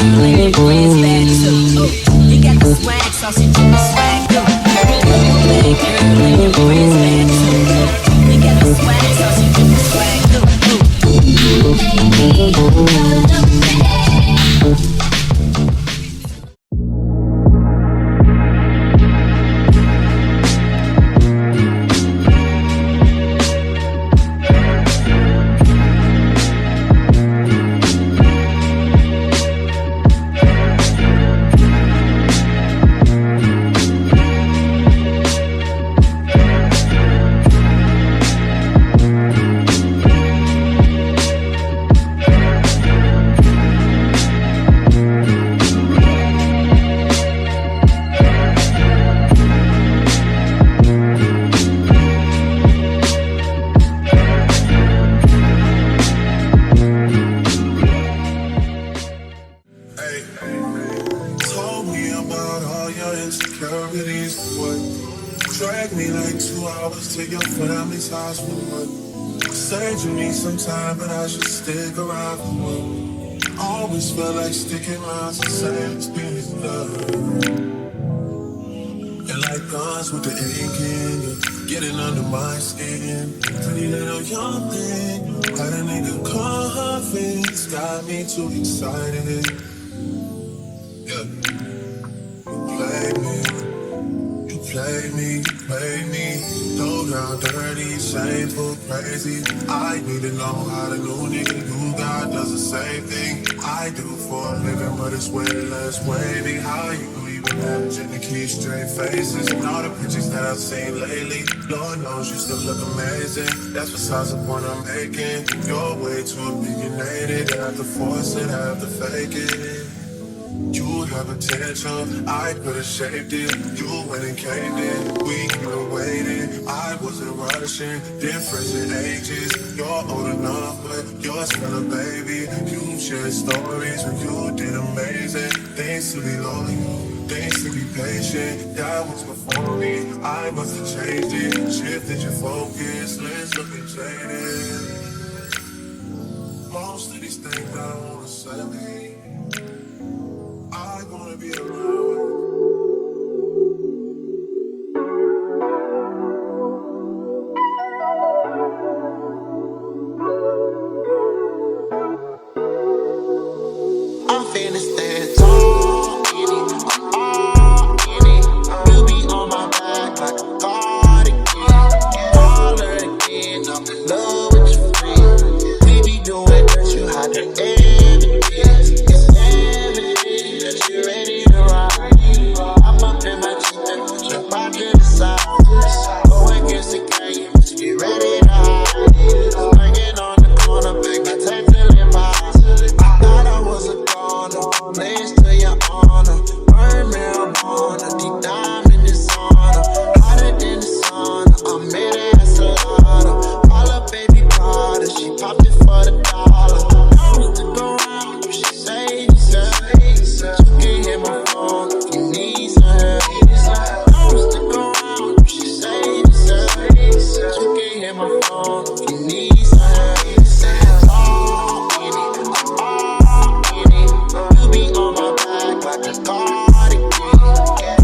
girl and your friends bad too. You got the swag, so she do the swag too. Bad girl and your friends bad too. You got the swag, so she do the swag too. Sometime, but I should stick around. Always felt like sticking around the same experience of love. And like guns with the aching, you're getting under my skin. Pretty little young thing, had a nigga confidence, got me too excited. Yeah, you play me, low down, dirty, shameful, crazy. I need to know how the new nigga you got does the same thing I do for a living, but it's way less wavy. How you even managing to keep straight faces and all the pictures that I've seen lately? Lord knows you still look amazing. That's besides the point I'm making. You're way too opinionated. I have to force it, I have to fake it. You have potential, I could've shaped it. You went and caved in, we could've waited. I wasn't rushing, difference in ages. You're old enough, but you're still a baby. You shared stories when you did amazing. Things to be loyal, things to be patient. That was before me, I must have changed it. Shifted your focus, let's look and jaded. Most of these things I wanna say, I wanna be around. I'm finna stand tall in it, I'm all in it. You be on my back like a cardigan. Baller again, I'm in love with your friend. We be doing that, you hide the evidence. It's evident that you're ready to ride. I'm up in my Jeep and put your body to the side. Go against the game, you must be ready to hide. Hanging on the corner, big my tape till it buys. I thought I was a goner, place to your honor. Burn marijuana, deep diamond is sauna. Hotter than the sauna, I made it as a lotta. Call up baby Prada, she popped it for the dollar. Don't stick around, she say, you can hit my phone if you need some help. Don't stick around, she say, you can hit my phone if you need some help. All in it, all in it. You be on my back like a cardigan.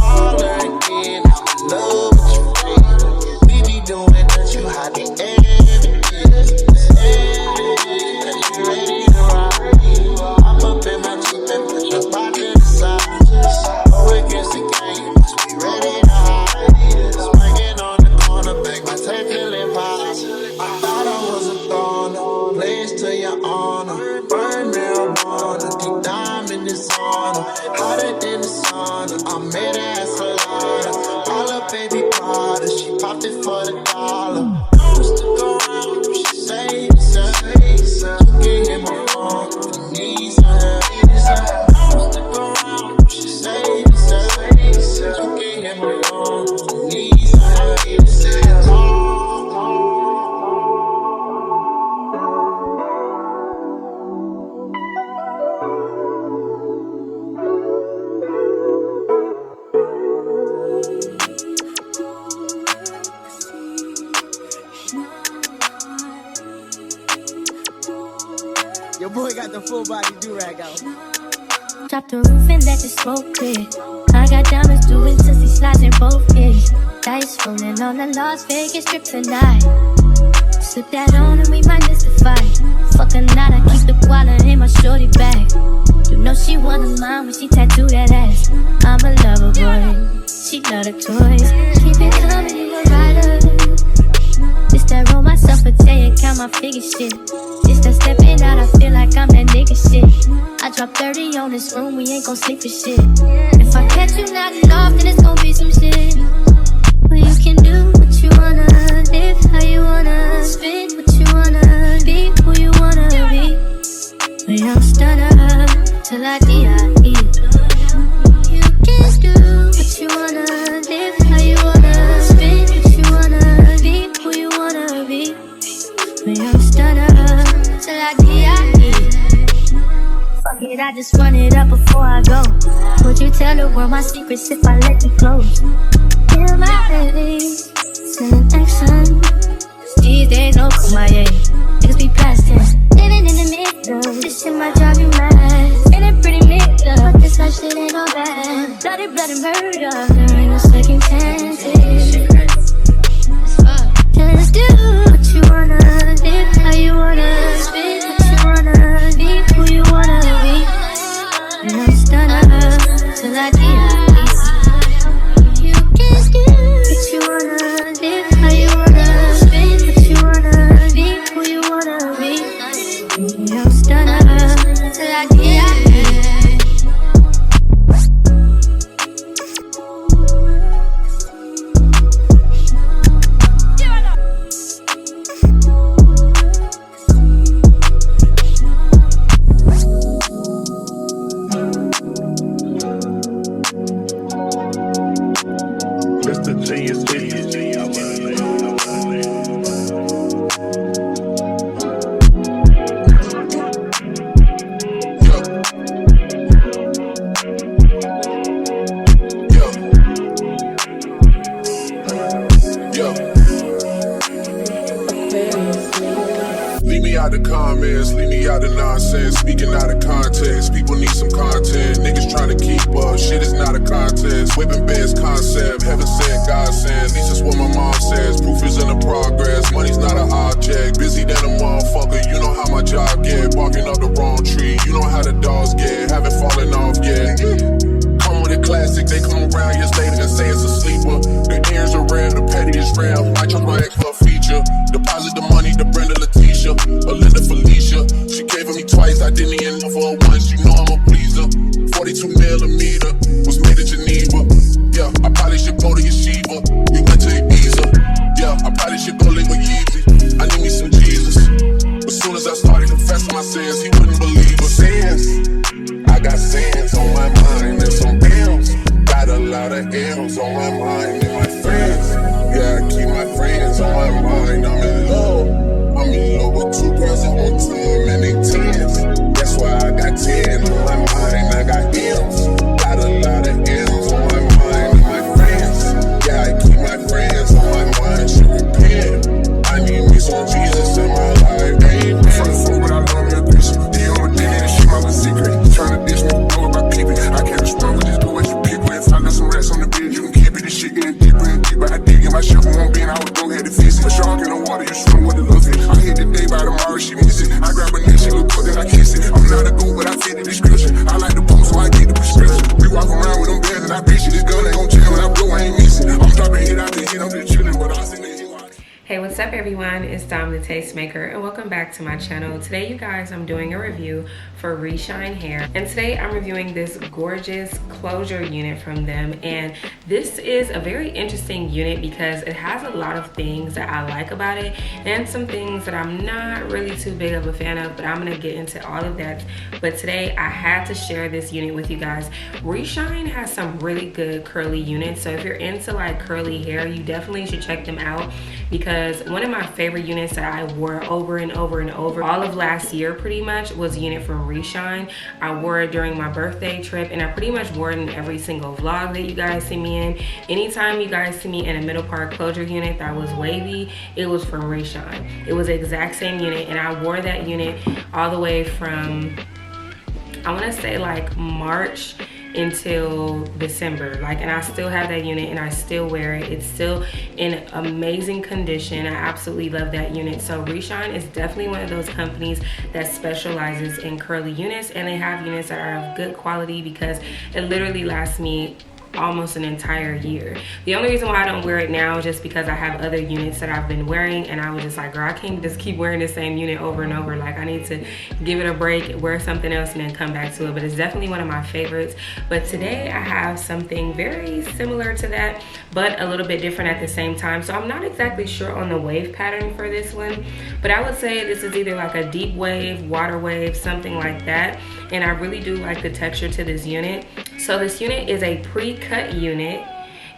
All again, I'm in love with your friend. We be doing that, you hide the evidence. It's evident that you ready to ride. I'm up in my Jeep and put your body to the side. Go against the game, you must be ready to hide. Swinging on the corner, beg my tape till it pops. I thought I was a goner, place to your honor. Burn marijuana, deep diamond is sauna. Hotter than the sauna, I made it as a lotta. All up baby Prada, she popped it for the dollar. Don't stick around, she say, you can hit my phone if you need some help. Don't stick around, she say, you can hit my phone if you need some help. Your boy got the full body do-rag out. Drop the roof and let the smoke clear. I got diamonds doing sissy slides in both ears. Dice rolling on the Las Vegas strip tonight. Slip that on and we might miss the fight. Fuck a night, I keep the koala in my shorty bag. You know she one of mine when she tattoo that ass. I'm a lover boy, she love the toys. Keep it coming, you a rider. This that roll myself a day and count my figure shit. This that stepping out, I feel like I'm that nigga shit. I drop 30 on this room, we ain't gon' sleep for shit. If I catch you knocking off, then it's gon' be some shit. Well, you can do what you wanna, live how you wanna, spin what you wanna, be who you wanna be. We don't stutter till I die. You can do what you wanna, live how you wanna, spin what you wanna, be who you wanna be. We don't stutter till I die. Fuck it, I just run it up before I go. Would you tell the world my secrets if I let you close? Yeah, my baby, sending action. These days no quiet, niggas be past tense. Living in the middle, this shit might drive you mad. Feeling pretty mixed up, but this life shit ain't all bad. Bloody murder, there ain't no second chances. Just do what you wanna, live how you wanna, spin what you wanna, be who you wanna be. And I'm stunner till I die. You can do what you wanna, live how you wanna, spin what you wanna, be who you wanna be. And I'm stunner till I die. Leave me out the comments, leave me out the nonsense. Speaking out of context, people need some content. Niggas trying to keep up, shit is not a contest. Whipping best concept, heaven sent, God sent. At least that's what my mom says, proof is in the progress. Money's not an object, busy than a motherfucker. You know how my job get, barking up the wrong tree. You know how the dogs get, haven't fallen off yet. Come with a classic, they come around years later and say it's a sleeper. The ears are rare, the petty is rare. Might charge my ex for a feature. Deposit the money to Brenda Leticia, Linda Felicia. She gave it me twice, I didn't even know for her once. You know I'm a pleaser. 42 millimeter was made in Geneva. Yeah, I probably should go to Yeshiva. We went to Ibiza. Yeah, I probably should go live with Yeezy. I need me some Jesus. As soon as I started confessing my sins, he wouldn't believe us. Sins, I got sins on my mind and some bills. Got a lot of L's on my mind and my friends. Yeah, I keep my friends on my mind. I'm in love with two girls at one time and they tens. That's why I got 10 on my mind. I got M's. Got a lot of M's on my mind and my friends. Yeah, I keep my friends on my mind. Should repent. I need me some Jesus in my life. Amen. From the phone, but I love me a bitch. He on my dick and she my secret. Trying to dish me, know about peeping. I can't respond with this boy, you people. If I got some rats on the bed, you can keep it. This shit getting deeper and deeper. I dig in my shit, won't be in. I was gon' have to fix it. A shark in the water, you swim with the love it. I hit the day by tomorrow, she miss it. I grab her neck, she look good, then I kiss it. I'm not a goat, but I fit the description. I like the post, so I get the prescription. We walk around with them bands and I bitch it. This gun ain't gon' chill when I blow, I ain't missing. I'm dropping hit out the hit, I'm just chillin', but I seen the hit. Hey, what's up everyone? It's Domthetastemaker and welcome back to my channel. Today, you guys, I'm doing a review for Reshine Hair. And today I'm reviewing this gorgeous closure unit from them. And this is a very interesting unit because it has a lot of things that I like about it and some things that I'm not really too big of a fan of, but I'm gonna get into all of that. But today I had to share this unit with you guys. Reshine has some really good curly units. So if you're into like curly hair, you definitely should check them out because one of my favorite units that I wore over and over and over all of last year pretty much was a unit from Reshine. I wore it during my birthday trip and I pretty much wore it in every single vlog that you guys see me in. Anytime you guys see me in a middle part closure unit that was wavy, it was from Reshine. It was the exact same unit and I wore that unit all the way from I want to say like March until December, like, and I still have that unit and I still wear it. It's still in amazing condition. I absolutely love that unit. So Reshine is definitely one of those companies that specializes in curly units, and they have units that are of good quality because it literally lasts me almost an entire year. The only reason why I don't wear it now is just because I have other units that I've been wearing, and I was just like, girl, I can't just keep wearing the same unit over and over. Like, I need to give it a break, wear something else, and then come back to it. But it's definitely one of my favorites. But today I have something very similar to that, but a little bit different at the same time. So I'm not exactly sure on the wave pattern for this one, but I would say this is either like a deep wave, water wave, something like that. And I really do like the texture to this unit. So this unit is a pre-cut unit.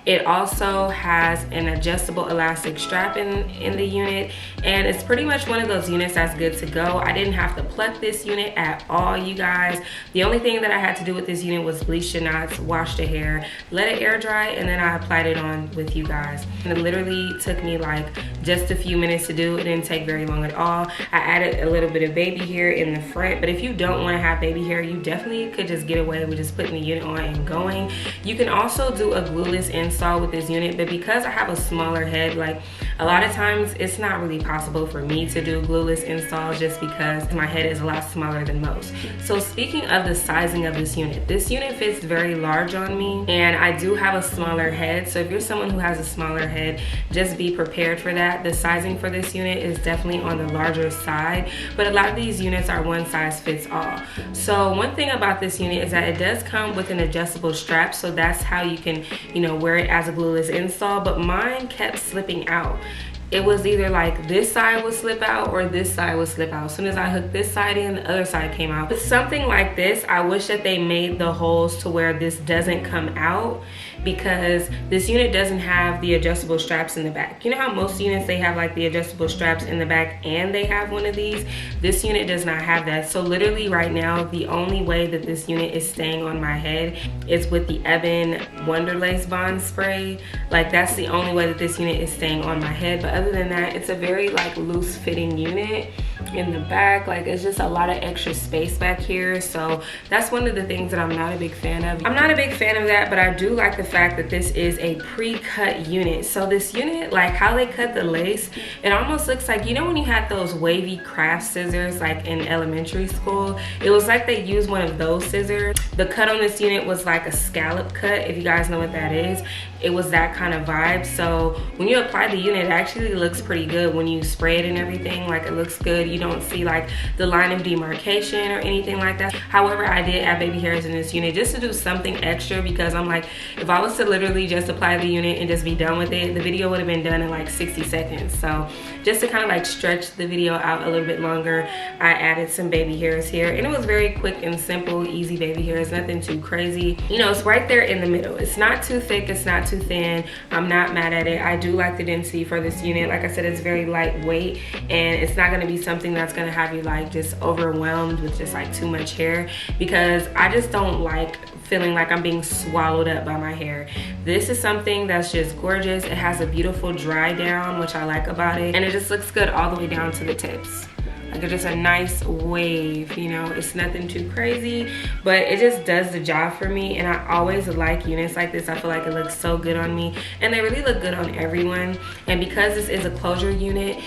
It also has an adjustable elastic strap in the unit, and it's pretty much one of those units that's good to go. I didn't have to pluck this unit at all, you guys. The only thing that I had to do with this unit was bleach the knots, wash the hair, let it air dry, and then I applied it on with you guys. And it literally took me like just a few minutes to do. It didn't take very long at all. I added a little bit of baby hair in the front, but if you don't want to have baby hair, you definitely could just get away with just putting the unit on and going. You can also do a glueless install with this unit, but because I have a smaller head, like a lot of times it's not really possible for me to do glueless installs just because my head is a lot smaller than most. So speaking of the sizing of this unit fits very large on me, and I do have a smaller head. So if you're someone who has a smaller head, just be prepared for that. The sizing for this unit is definitely on the larger side, but a lot of these units are one size fits all. So one thing about this unit is that it does come with an adjustable strap, so that's how you can, you know, wear it as a glueless install. But mine kept slipping out. It was either like this side would slip out or this side would slip out. As soon as I hooked this side in, the other side came out. With something like this, I wish that they made the holes to where this doesn't come out, because this unit doesn't have the adjustable straps in the back. You know how most units, they have like the adjustable straps in the back and they have one of these? This unit does not have that. So literally right now, the only way that this unit is staying on my head is with the Ebin Wonder Lace Bond Spray. Like, that's the only way that this unit is staying on my head. But other than that, it's a very like loose fitting unit in the back. Like, it's just a lot of extra space back here. So that's one of the things that I'm not a big fan of. I'm not a big fan of that, but I do like the fact that this is a pre-cut unit. So this unit, like how they cut the lace, it almost looks like, you know when you had those wavy craft scissors like in elementary school? It was like they used one of those scissors. The cut on this unit was like a scallop cut, if you guys know what that is. It was that kind of vibe. So when you apply the unit, it actually looks pretty good when you spray it and everything. Like, it looks good. You don't see like the line of demarcation or anything like that. However, I did add baby hairs in this unit just to do something extra, because I'm like, if I was to literally just apply the unit and just be done with it, the video would have been done in like 60 seconds. So just to kind of like stretch the video out a little bit longer, I added some baby hairs here, and it was very quick and simple, easy baby hairs, nothing too crazy. You know, it's right there in the middle. It's not too thick, it's not too thin. I'm not mad at it. I do like the density for this unit. Like I said, it's very lightweight, and it's not going to be something that's going to have you like just overwhelmed with just like too much hair, because I just don't like feeling like I'm being swallowed up by my hair. This is something that's just gorgeous. It has a beautiful dry down, which I like about it, and it just looks good all the way down to the tips. Like, it's just a nice wave, you know. It's nothing too crazy, but it just does the job for me. And I always like units like this. I feel like it looks so good on me, and they really look good on everyone. And because this is a closure unit,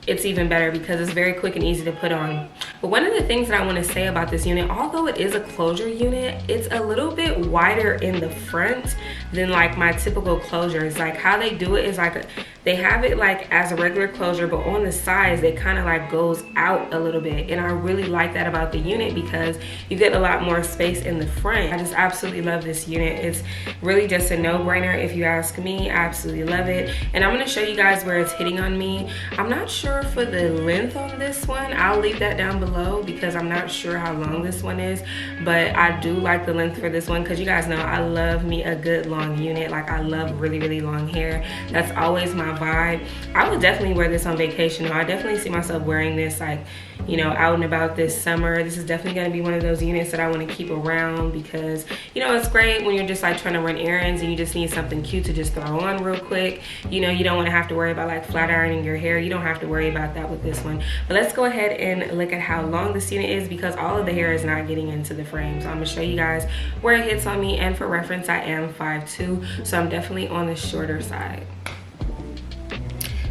it's even better because it's very quick and easy to put on. But one of the things that I want to say about this unit, although it is a closure unit, it's a little bit wider in the front than like my typical closures. Like, how they do it is like they have it like as a regular closure, but on the sides it kind of like goes out a little bit, and I really like that about the unit because you get a lot more space in the front. I just absolutely love this unit. It's really just a no-brainer if you ask me. I absolutely love it, and I'm going to show you guys where it's hitting on me. I'm not sure for the length on this one. I'll leave that down below because I'm not sure how long this one is, but I do like the length for this one because you guys know I love me a good long unit. Like, I love really long hair. That's always my vibe. I would definitely wear this on vacation. I definitely see myself wearing this, like, you know, out and about this summer. This is definitely going to be one of those units that I want to keep around because, you know, it's great when you're just like trying to run errands and you just need something cute to just throw on real quick. You know, you don't want to have to worry about like flat ironing your hair. You don't have to worry about that with this one. But let's go ahead and look at how long this unit is because all of the hair is not getting into the frame. So I'm going to show you guys where it hits on me. And for reference, I am 5'2", so I'm definitely on the shorter side.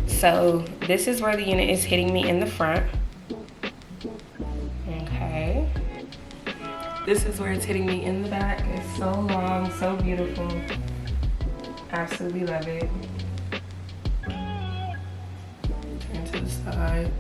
So this is where the unit is hitting me in the front. Okay. This is where it's hitting me in the back. It's so long, so beautiful. Absolutely love it. Turn to the side.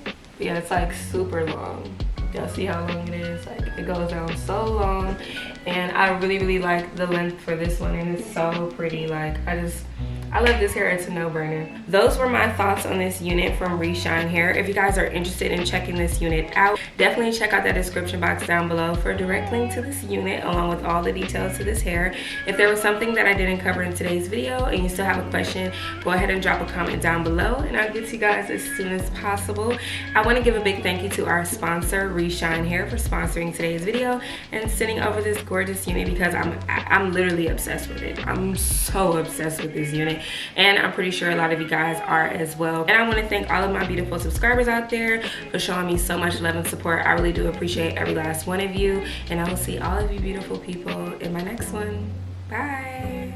But yeah, it's like super long. Y'all see how long it is? Like, it goes down so long. And I really like the length for this one, and it's so pretty. Like, I love this hair. It's a no-brainer. Those were my thoughts on this unit from Reshine Hair. If you guys are interested in checking this unit out, definitely check out that description box down below for a direct link to this unit along with all the details to this hair. If there was something that I didn't cover in today's video and you still have a question, go ahead and drop a comment down below and I'll get to you guys as soon as possible. I want to give a big thank you to our sponsor, Reshine Hair, for sponsoring today's video and sending over this gorgeous unit because I'm literally obsessed with it. I'm so obsessed with this unit. And I'm pretty sure a lot of you guys are as well. And I want to thank all of my beautiful subscribers out there for showing me so much love and support. I really do appreciate every last one of you. And I will see all of you beautiful people in my next one. Bye.